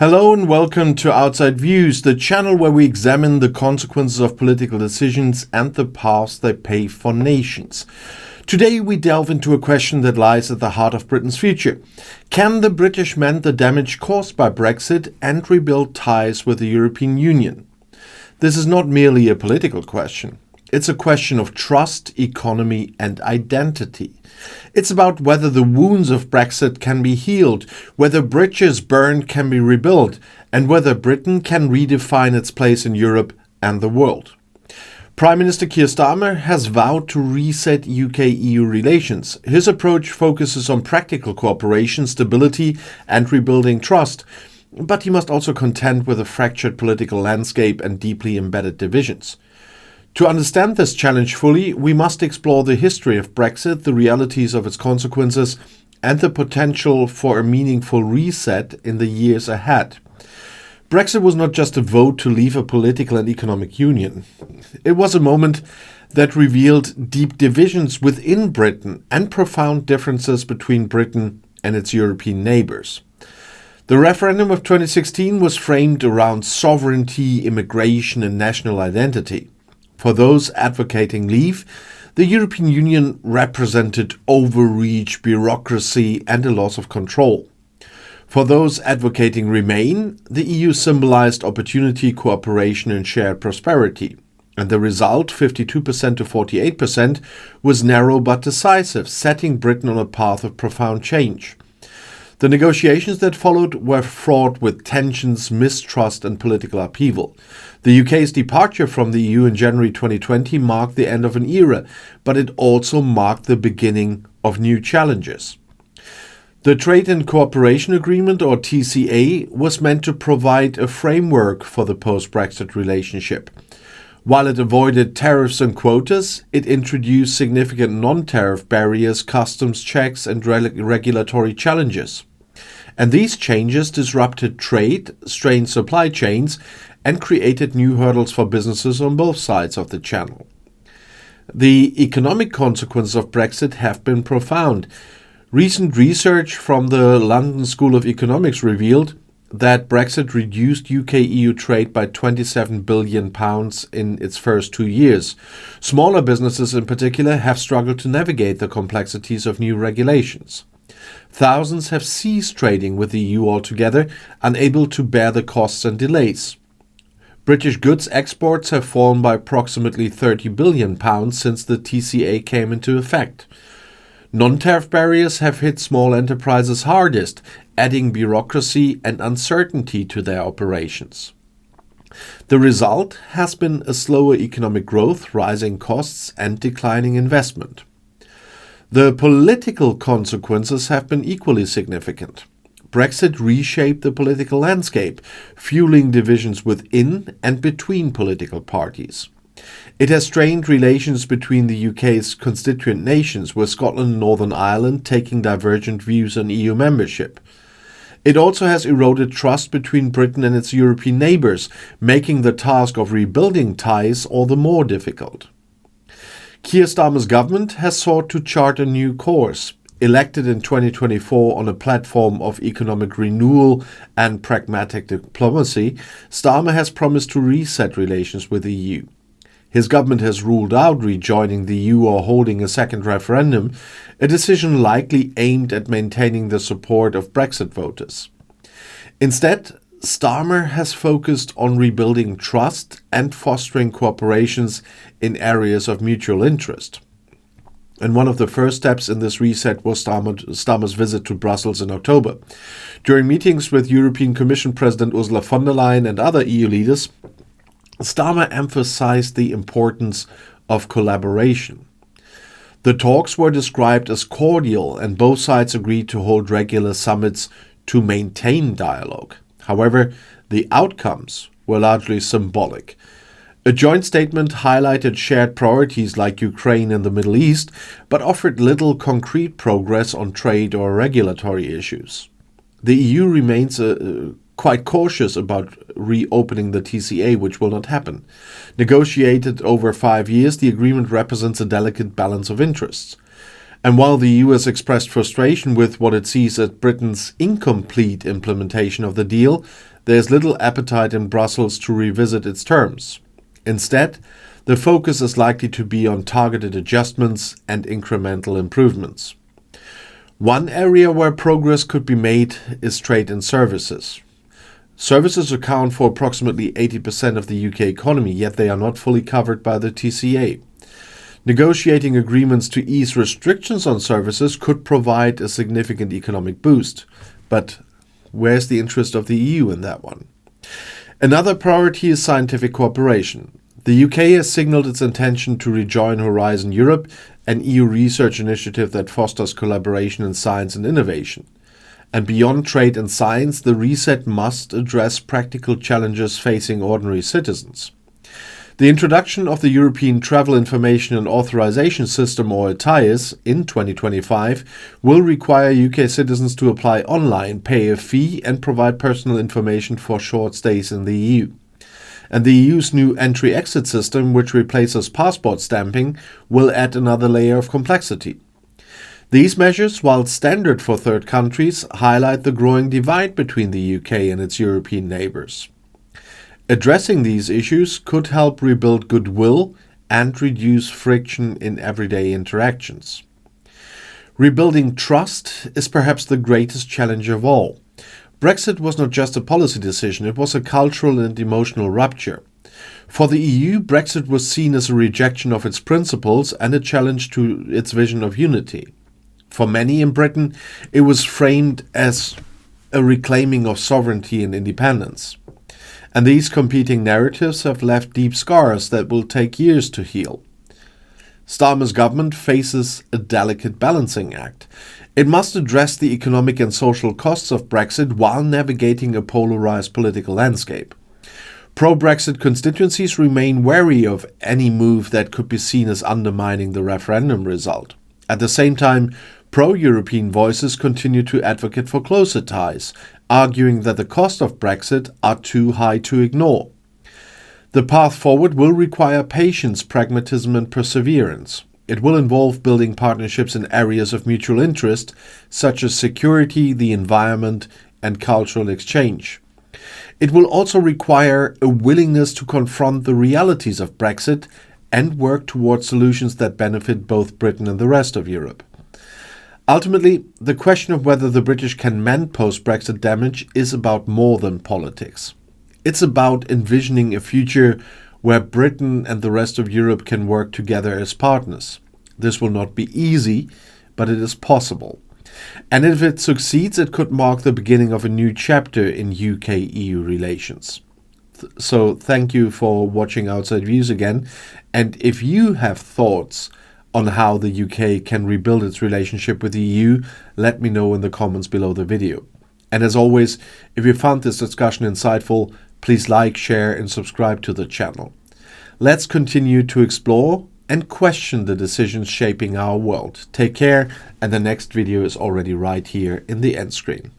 Hello and welcome to Outside Views, the channel where we examine the consequences of political decisions and the paths they pave for nations. Today we delve into a question that lies at the heart of Britain's future. Can the British mend the damage caused by Brexit and rebuild ties with the European Union? This is not merely a political question. It's a question of trust, economy and identity. It's about whether the wounds of Brexit can be healed, whether bridges burned can be rebuilt, and whether Britain can redefine its place in Europe and the world. Prime Minister Keir Starmer has vowed to reset UK-EU relations. His approach focuses on practical cooperation, stability and rebuilding trust, but he must also contend with a fractured political landscape and deeply embedded divisions. To understand this challenge fully, we must explore the history of Brexit, the realities of its consequences, and the potential for a meaningful reset in the years ahead. Brexit was not just a vote to leave a political and economic union. It was a moment that revealed deep divisions within Britain and profound differences between Britain and its European neighbours. The referendum of 2016 was framed around sovereignty, immigration, and national identity. For those advocating leave, the European Union represented overreach, bureaucracy, and a loss of control. For those advocating remain, the EU symbolized opportunity, cooperation, and shared prosperity. And the result, 52% to 48%, was narrow but decisive, setting Britain on a path of profound change. The negotiations that followed were fraught with tensions, mistrust, and political upheaval. The UK's departure from the EU in January 2020 marked the end of an era, but it also marked the beginning of new challenges. The Trade and Cooperation Agreement, or TCA, was meant to provide a framework for the post-Brexit relationship. While it avoided tariffs and quotas, it introduced significant non-tariff barriers, customs checks, and regulatory challenges. And these changes disrupted trade, strained supply chains, and created new hurdles for businesses on both sides of the channel. The economic consequences of Brexit have been profound. Recent research from the London School of Economics revealed that Brexit reduced UK-EU trade by £27 billion in its first 2 years. Smaller businesses in particular have struggled to navigate the complexities of new regulations. Thousands have ceased trading with the EU altogether, unable to bear the costs and delays. British goods exports have fallen by approximately £30 billion since the TCA came into effect. Non-tariff barriers have hit small enterprises hardest, adding bureaucracy and uncertainty to their operations. The result has been a slower economic growth, rising costs, and declining investment. The political consequences have been equally significant. Brexit reshaped the political landscape, fueling divisions within and between political parties. It has strained relations between the UK's constituent nations, with Scotland and Northern Ireland taking divergent views on EU membership. It also has eroded trust between Britain and its European neighbours, making the task of rebuilding ties all the more difficult. Keir Starmer's government has sought to chart a new course. Elected in 2024 on a platform of economic renewal and pragmatic diplomacy, Starmer has promised to reset relations with the EU. His government has ruled out rejoining the EU or holding a second referendum, a decision likely aimed at maintaining the support of Brexit voters. Instead, Starmer has focused on rebuilding trust and fostering cooperations in areas of mutual interest. And one of the first steps in this reset was Starmer's visit to Brussels in October. During meetings with European Commission President Ursula von der Leyen and other EU leaders, Starmer emphasized the importance of collaboration. The talks were described as cordial, and both sides agreed to hold regular summits to maintain dialogue. However, the outcomes were largely symbolic. A joint statement highlighted shared priorities like Ukraine and the Middle East, but offered little concrete progress on trade or regulatory issues. The EU remains quite cautious about reopening the TCA, which will not happen. Negotiated over 5 years, the agreement represents a delicate balance of interests. And while the EU has expressed frustration with what it sees as Britain's incomplete implementation of the deal, there is little appetite in Brussels to revisit its terms. Instead, the focus is likely to be on targeted adjustments and incremental improvements. One area where progress could be made is trade and services. Services account for approximately 80% of the UK economy, yet they are not fully covered by the TCA. Negotiating agreements to ease restrictions on services could provide a significant economic boost. But where's the interest of the EU in that one? Another priority is scientific cooperation. The UK has signaled its intention to rejoin Horizon Europe, an EU research initiative that fosters collaboration in science and innovation. And beyond trade and science, the reset must address practical challenges facing ordinary citizens. The introduction of the European Travel Information and Authorization System, or ETIAS, in 2025 will require UK citizens to apply online, pay a fee and provide personal information for short stays in the EU. And the EU's new entry-exit system, which replaces passport stamping, will add another layer of complexity. These measures, while standard for third countries, highlight the growing divide between the UK and its European neighbours. Addressing these issues could help rebuild goodwill and reduce friction in everyday interactions. Rebuilding trust is perhaps the greatest challenge of all. Brexit was not just a policy decision, it was a cultural and emotional rupture. For the EU, Brexit was seen as a rejection of its principles and a challenge to its vision of unity. For many in Britain, it was framed as a reclaiming of sovereignty and independence. And these competing narratives have left deep scars that will take years to heal. Starmer's government faces a delicate balancing act. It must address the economic and social costs of Brexit while navigating a polarized political landscape. Pro-Brexit constituencies remain wary of any move that could be seen as undermining the referendum result. At the same time, pro-European voices continue to advocate for closer ties, arguing that the costs of Brexit are too high to ignore. The path forward will require patience, pragmatism and perseverance. It will involve building partnerships in areas of mutual interest, such as security, the environment and cultural exchange. It will also require a willingness to confront the realities of Brexit and work towards solutions that benefit both Britain and the rest of Europe. Ultimately, the question of whether the British can mend post-Brexit damage is about more than politics. It's about envisioning a future where Britain and the rest of Europe can work together as partners. This will not be easy, but it is possible. And if it succeeds, it could mark the beginning of a new chapter in UK-EU relations. So thank you for watching Outside Views again. And if you have thoughts on how the UK can rebuild its relationship with the EU, let me know in the comments below the video. And as always, if you found this discussion insightful, please like, share and subscribe to the channel. Let's continue to explore and question the decisions shaping our world. Take care, and the next video is already right here in the end screen.